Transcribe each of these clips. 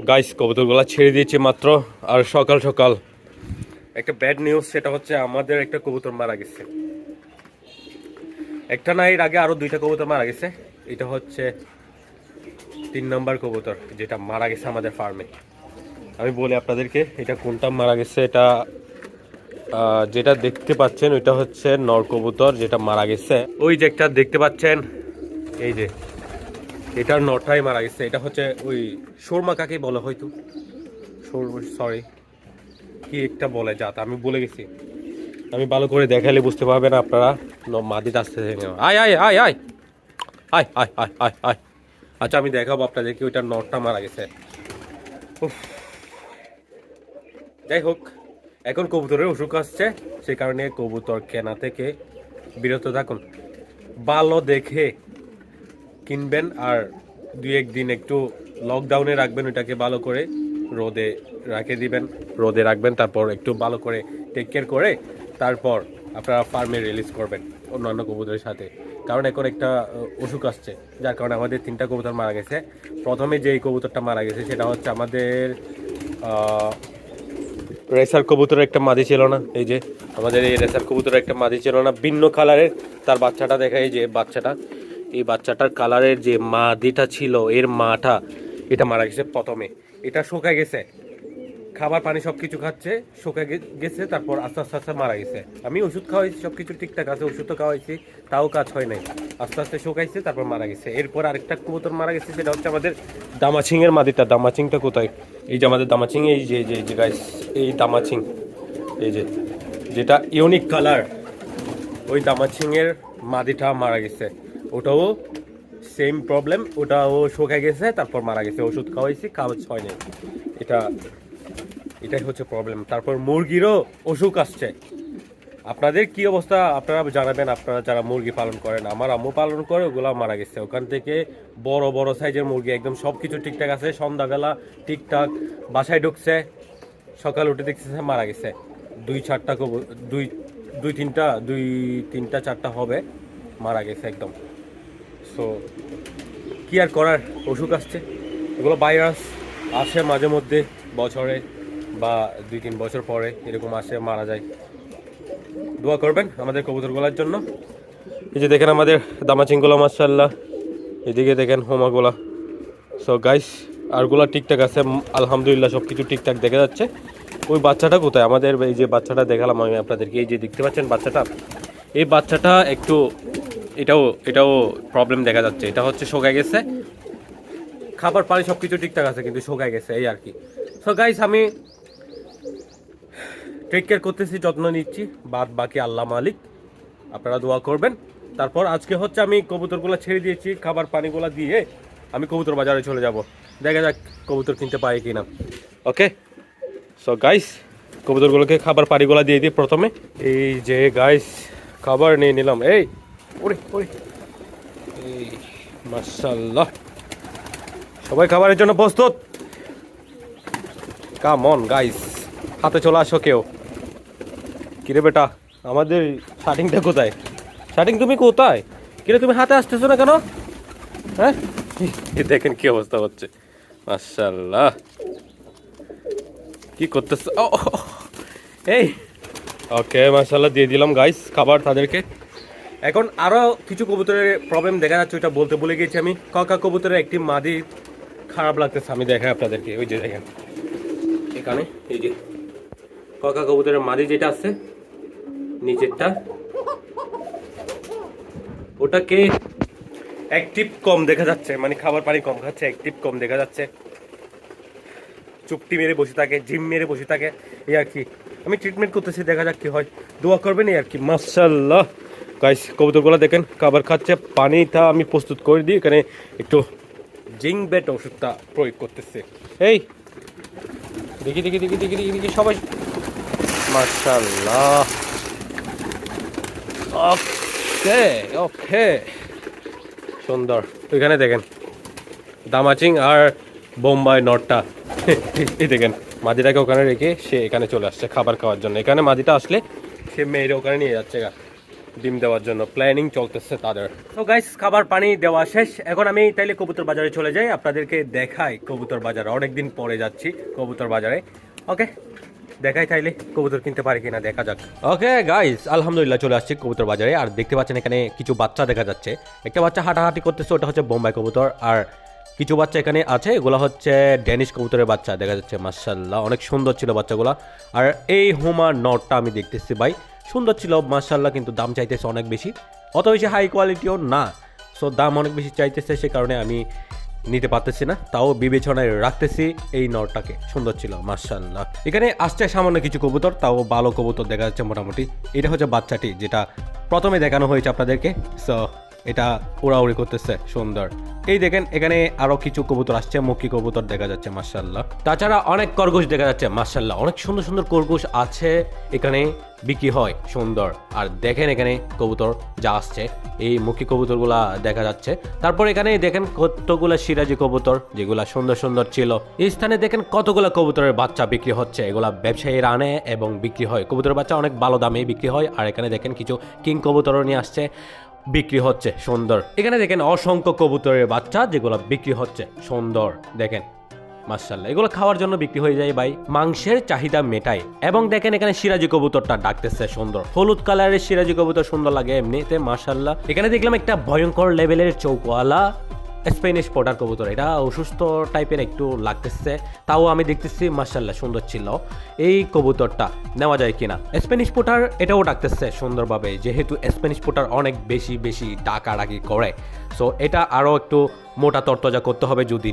Guys কবুতরগুলো ছেড়ে দিয়েছি মাত্র। আর সকাল সকাল একটা ব্যাড নিউজ, সেটা হচ্ছে আমাদের একটা কবুতর মারা গেছে। একটা না, এর আগে আরো দুইটা কবুতর মারা গেছে। এটা হচ্ছে 3 নম্বর কবুতর যেটা মারা গেছে আমাদের ফার্মে। আমি বলি আপনাদেরকে এটা কোনটা মারা গেছে। এটা যেটা দেখতে পাচ্ছেন ওইটা হচ্ছে নর কবুতর যেটা মারা গেছে। ওই যে একটা দেখতে পাচ্ছেন, এই যে এটার নরটাই মারা গেছে। এটা হচ্ছে ওই শর্মা কাকে বলে হয়তো, সরি কি একটা বলে জাত, আমি বলে গেছি। আমি ভালো করে দেখালে বুঝতে পারবেন আপনারা। মাদিটা আসতেছে, আয় আয় আয় আয় আয় আয় আয় আয় আয়। আচ্ছা আমি দেখাবো আপনাদেরকে ওইটার নরটা মারা গেছে। যাই হোক, এখন কবুতরের অসুখ আসছে, সে কারণে কবুতর কেনা থেকে বিরত থাকুন। ভালো দেখে কিনবেন, আর 2-1 দিন একটু লকডাউনে রাখবেন ওইটাকে, ভালো করে রোদে রোদে রাখবেন, তারপর একটু ভালো করে টেক কেয়ার করে তারপর আপনারা ফার্মে রিলিজ করবেন অন্যান্য কবুতরের সাথে। কারণ এখন একটা অসুখ আসছে, যার কারণে আমাদের 3টা কবুতর মারা গেছে। প্রথমে যেই কবুতরটা মারা গেছে সেটা হচ্ছে আমাদের রেসার কবুতরের একটা মাদি ছিল না, এই যে আমাদের এই রেসার কবুতরের একটা মাদি ছিল না, ভিন্ন কালারের। তার বাচ্চাটা দেখা, এই যে বাচ্চাটা, এই বাচ্চাটার কালারের যে মাদিটা ছিল এর মাটা, এটা মারা গেছে প্রথমে। এটা শুকায় গেছে, খাবার পানি সবকিছু খাচ্ছে, শুকায় গেছে, তারপর আস্তে আস্তে আস্তে মারা গেছে। আমি ওষুধ খাওয়াইছি, সবকিছু ঠিকঠাক আছে, ওষুধও খাওয়াইছি, তাও কাজ হয় নাই। আস্তে আস্তে শুকাইছে, তারপর মারা গেছে। এরপর আরেকটা কবুতর মারা গেছে, সেটা হচ্ছে আমাদের দামাচিং এর মাদিটা। দামাচিংটা কোথায়? এই যে আমাদের দামাচিং, এই যে যে যে গাইস, এই দামাচিং, এই যে যেটা ইউনিক কালার, ওই দামাচিং এর মাদিটা মারা গেছে। ওটাও সেম প্রবলেম, ওটাও শুকায় গেছে, তারপর মারা গেছে। ওষুধ খাওয়াইছি, কাজ হয় নাই। এটাই হচ্ছে প্রবলেম। তারপর মুরগিরও অসুখ আসছে। আপনাদের কি অবস্থা আপনারা জানাবেন, আপনারা যারা মুরগি পালন করেন। আমার আম্মু পালন করে, ওগুলা মারা গেছে। ওখান থেকে বড় বড় সাইজের মুরগি, একদম সব কিছু ঠিকঠাক আছে, সন্ধ্যাবেলা ঠিকঠাক বাসায় ঢুকছে, সকাল উঠে দেখতেছে মারা গেছে। 2-4টা দুই তিনটা 4টা হবে মারা গেছে একদম। সো কি আর করার, অসুখ আসছে। এগুলো ভাইরাস আসে মাঝে মধ্যে, বছরে বা 2-3 বছর পরে এরকম আসে, মারা যায়। দোয়া করবেন আমাদের কবুতরগুলোর জন্য। এই যে দেখেন আমাদের দামাচিংগুলো মাশাআল্লাহ, এদিকে দেখেন হোমাগুলা। সো গাইস, আরগুলা ঠিকঠাক আছে আলহামদুলিল্লাহ, সব কিছু ঠিকঠাক দেখা যাচ্ছে। ওই বাচ্চাটা কোথায় আমাদের? এই যে বাচ্চাটা দেখালাম আমি আপনাদেরকে, এই যে দেখতে পাচ্ছেন বাচ্চাটা, এই বাচ্চাটা একটু এটাও প্রবলেম দেখা যাচ্ছে। এটা হচ্ছে শুকায় গেছে, খাবার পানি সব কিছু ঠিকঠাক আছে, কিন্তু শুকায় গেছে, এই আর কি। সো গাইস, আমি টেক কেয়ার করতেছি, যত্ন নিচ্ছি, বাদ বাকি আল্লাহ মালিক। আপনারা দোয়া করবেন। তারপর আজকে হচ্ছে আমি কবুতরগুলো ছেড়ে দিয়েছি, খাবার পানিগুলো দিয়ে আমি কবুতর বাজারে চলে যাব। দেখা যাক কবুতর কিনতে পাই কিনা। ওকে, সো গাইস, কবুতরগুলোকে খাবার পানিগুলো দিয়ে দিই প্রথমে। এই যে গাইস, খাবার নিয়ে নিলাম। এই ওরে ওরে, এই মাশাআল্লাহ, সবাই খাবারের জন্য প্রস্তুত। কাম অন গাইস, হাতে চলে আসো কেউ। কিরে বেটা, আমাদের শাটিংটা কোথায়? শাটিং তুমি কোথায়? কিরে তুমি হাতে আসতেছো না কেন? হ্যাঁ, দেখেন কি অবস্থা হচ্ছে। মাশাআল্লাহ, কি করতেছ? এই ওকে, মাশাআল্লাহ দিয়ে দিলাম গাইস খাবার তাদেরকে। এখন আরো কিছু কবুতরের প্রবলেম দেখা যাচ্ছে, ওইটা বলতে ভুলে গেছি আমি। কাকা কবুতরের একটি মাদি খারাপ লাগতেছে, আমি দেখাই আপনাদেরকে। ওই যে দেখেন এখানে, এই যে কাকা কবুতরের মাদি যেটা আছে নিচেরটা, ওটাকে অ্যাক্টিভ কম দেখা যাচ্ছে, মানে খাবার পানি কম খাচ্ছে, অ্যাক্টিভ কম দেখা যাচ্ছে। চুপটি মেরে বসে থাকে, জিম মেরে বসে থাকে, এই আর কি। আমি ট্রিটমেন্ট করতেছি, দেখা যাক কি হয়, দোয়া করবেন এই আর কি। মাশাআল্লাহ গাইস, কবুতরগুলো দেখেন খাবার খাচ্ছে। পানিটা আমি প্রস্তুত করে দিই, এখানে একটু জিঙ্ক বেট ওষুধটা প্রয়োগ করতেছে। এই দেখি দেখি দেখি দেখি দেখি দেখি সবাই, মাশাআল্লাহ। ওকে ওকে, সুন্দর। ওইখানে দেখেন দামাচিং আর বোম্বাই নটটা, এই দেখেন মাদিটাকে ওখানে রেখে সে এখানে চলে আসছে খাবার খাওয়ার জন্য। এখানে মাদিটা আসলে সে মেয়েরা ওখানে নিয়ে যাচ্ছে গা। ডিম দেওয়ার জন্য প্ল্যানিং চলতেছে তাদের। তো গাইস খাবার পানি দেওয়া শেষ, এখন আমি তাইলে কবুতর বাজারে চলে যাই, আপনাদেরকে দেখাই কবুতর বাজার। অনেকদিন পরে যাচ্ছি কবুতর বাজারে। ওকে দেখাই তাইলে কবুতর কিনতে পারি কিনা, দেখা যাক। ওকে গাইস আলহামদুলিল্লাহ চলে আসছি কবুতর বাজারে। আর দেখতে পাচ্ছেন এখানে কিছু বাচ্চা দেখা যাচ্ছে, একটা বাচ্চা হাঁটাহাঁটি করতেছে, ওটা হচ্ছে বোম্বাই কবুতর। আর কিছু বাচ্চা এখানে আছে, এগুলো হচ্ছে ড্যানিশ কবুতরের বাচ্চা দেখা যাচ্ছে। মাশাআল্লাহ অনেক সুন্দর ছিল বাচ্চাগুলো। আর এই হোমা নটটা আমি দেখতেছি ভাই সুন্দর ছিল মাশাআল্লাহ, কিন্তু দাম চাইতেছে অনেক বেশি, অত বেশি হাই কোয়ালিটিও না। সো দাম অনেক বেশি চাইতেছে, সে কারণে আমি নিতে পারতেছি না, তাও বিবেচনায় রাখতেছি এই নটটাকে। সুন্দর ছিল মাশাআল্লাহ। এখানে আসছে সামান্য কিছু কবুতর, তাও ভালো কবুতর দেখা যাচ্ছে মোটামুটি। এটা হচ্ছে বাচ্চাটি যেটা প্রথমে দেখানো হয়েছে আপনাদেরকে। সো এটা উড়াউড়ি করতেছে সুন্দর। এই দেখেন এখানে আরো কিছু কবুতর আসছে, মুখী কবুতর দেখা যাচ্ছে মাশাআল্লাহ। তাছাড়া অনেক খরগোশ দেখা যাচ্ছে মাশাআল্লাহ, অনেক সুন্দর সুন্দর খরগোশ আছে এখানে, বিক্রি হয় সুন্দর। আর দেখেন এখানে কবুতর যা আসছে, এই মুখী কবুতরগুলা দেখা যাচ্ছে। তারপর এখানে দেখেন কতগুলা সিরাজি কবুতর যেগুলা সুন্দর সুন্দর ছিল। এই স্থানে দেখেন কতগুলা কবুতরের বাচ্চা বিক্রি হচ্ছে, এগুলা ব্যবসায়ীরা আনে এবং বিক্রি হয়। কবুতরের বাচ্চা অনেক ভালো দামে বিক্রি হয়। আর এখানে দেখেন কিছু কিং কবুতরও নিয়ে আসছে, বিক্রি হচ্ছে সুন্দর। এখানে দেখেন অসংখ্য কবুতরের বাচ্চা যেগুলো বিক্রি হচ্ছে সুন্দর। দেখেন মাশাআল্লাহ, এগুলো খাওয়ার জন্য বিক্রি হয়ে যায় ভাই, মাংসের চাহিদা মেটায়। এবং দেখেন এখানে সিরাজি কবুতরটা ডাকতেছে সুন্দর, হলুদ কালারের সিরাজি কবুতর সুন্দর লাগে এমনিতে মাশাআল্লাহ। এখানে দেখলাম একটা ভয়ঙ্কর লেভেলের চৌকোয়ালা স্প্যানিশ পটার কবুতর, এটা অসুস্থ টাইপের একটু লাগতেছে, তাও আমি দেখতেছি মাশাআল্লাহ সুন্দর ছিল। এই কবুতরটা নেওয়া যায় কিনা। স্প্যানিশ পোটার এটাও ডাকতেছে সুন্দরভাবে, যেহেতু স্প্যানিশ পোটার অনেক বেশি বেশি ডাকাডাকি করে। সো এটা আরও একটু মোটা তরতাজা করতে হবে যদি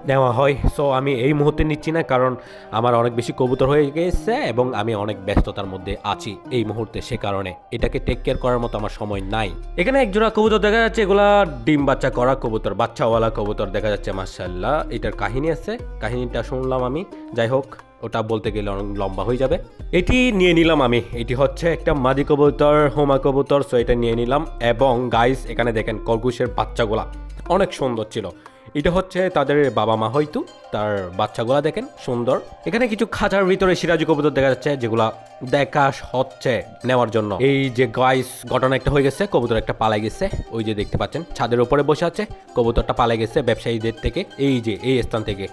নেওয়া হয়। সো আমি এই মুহূর্তে নিচ্ছি না, কারণ আমার অনেক বেশি কবুতর হয়ে গেছে এবং আমি অনেক ব্যস্ততার মধ্যে আছি এই মুহূর্তে, সে কারণে এটাকে টেক কেয়ার করার মতো আমার সময় নাই। এখানে এক জোড়া কবুতর দেখা যাচ্ছে, এগুলা ডিম বাচ্চা করা কবুতর, বাচ্চাওয়ালা কবুতর দেখা যাচ্ছে মাশাআল্লাহ। এটার কাহিনী আছে, কাহিনীটা শুনলাম আমি, যাই হোক ওটা বলতে গেলে অনেক লম্বা হয়ে যাবে। এটি নিয়ে নিলাম আমি, এটি হচ্ছে একটা মাদি কবুতর, হোমা কবুতর। সো এটা নিয়ে নিলাম। এবং গাইস এখানে দেখেন খরগোশের বাচ্চাগুলা অনেক সুন্দর ছিল, এটা হচ্ছে তাদের বাবা মা হয়তো, তার বাচ্চাগুলা দেখেন সুন্দর। এখানে কিছু খাঁচার ভিতরে সিরাজি কবুতর দেখা যাচ্ছে যেগুলা দেখা হচ্ছে নেওয়ার জন্য। এই যে গাইস ঘটনা একটা হয়ে গেছে, কবুতর একটা পালাই গেছে, ওই যে দেখতে পাচ্ছেন ছাদের উপরে বসে আছে, কবুতরটা পালাই গেছে ব্যবসায়ীদের থেকে, এই যে এই স্থান থেকে।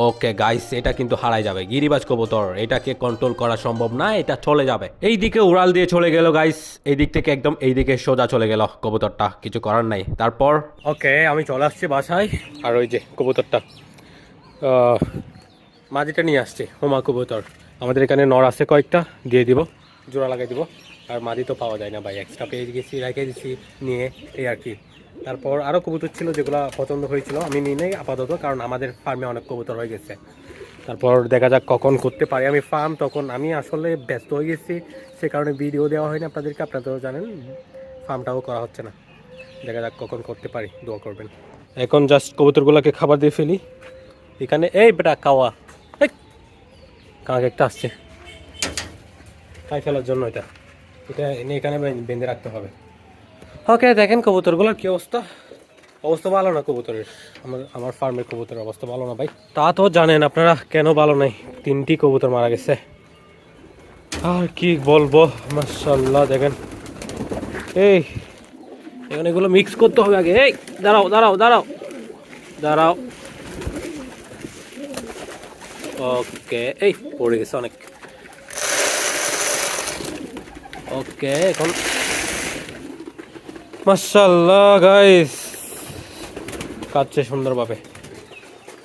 ওকে গাইস এটা কিন্তু হারাই যাবে, গিরিবাজ কবুতর, এটাকে কন্ট্রোল করা সম্ভব না, এটা চলে যাবে। এই দিকে উড়াল দিয়ে চলে গেল গাইস, এই দিক থেকে একদম এই দিকে সোজা চলে গেল কবুতরটা, কিছু করার নাই। তারপর ওকে আমি চলে আসছি বাসায়। আর ওই যে কবুতরটা মাঝিটা নিয়ে আসছে, হোমা কবুতর। আমাদের এখানে নর আছে কয়েকটা, দিয়ে দিব, জোড়া লাগাই দিব। আর মাঝি তো পাওয়া যায় না ভাই, এক্সট্রা পেয়ে গেছি, রেখে দিছি নিয়ে, এই আর কি। তারপর আরও কবুতর ছিল যেগুলো পছন্দ হয়েছিল, আমি নিয়ে নেই আপাতত, কারণ আমাদের ফার্মে অনেক কবুতর হয়ে গেছে। তারপর দেখা যাক কখন করতে পারি আমি ফার্ম, তখন আমি আসলে ব্যস্ত হয়ে গেছি, সে কারণে ভিডিও দেওয়া হয়নি আপনাদেরকে, আপনারা তো জানেন ফার্মটাও করা হচ্ছে না। দেখা যাক কখন করতে পারি, দোয়া করবেন। এখন জাস্ট কবুতরগুলোকে খাবার দিয়ে ফেলি। এখানে এই বেটা কাওয়া, কাক একটা আসছে খাই ফেলার জন্য, এটা এনে এখানে বেঁধে রাখতে হবে। ওকে দেখেন কবুতরগুলোর কি অবস্থা ভালো না কবুতরের, আমার ফার্মের কবুতরের অবস্থা ভালো না ভাই। তা তো জানেন আপনারা কেন ভালো নাই, 3টি কবুতর মারা গেছে। আর কি বলবো মাশাআল্লাহ। দেখেন এই এখানে এগুলো মিক্স করতে হবে আগে। এই দাঁড়াও দাঁড়াও দাঁড়াও দাঁড়াও। ওকে এই পড়ে গেছে অনেক। ওকে এখন মাশাআল্লাহ গাইস কাটছে সুন্দরভাবে।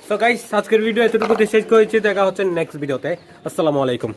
তো গাইস আজকের ভিডিও এতটুকুতে শেষ করেছি, দেখা হচ্ছে নেক্সট ভিডিওতে। আসসালামু আলাইকুম।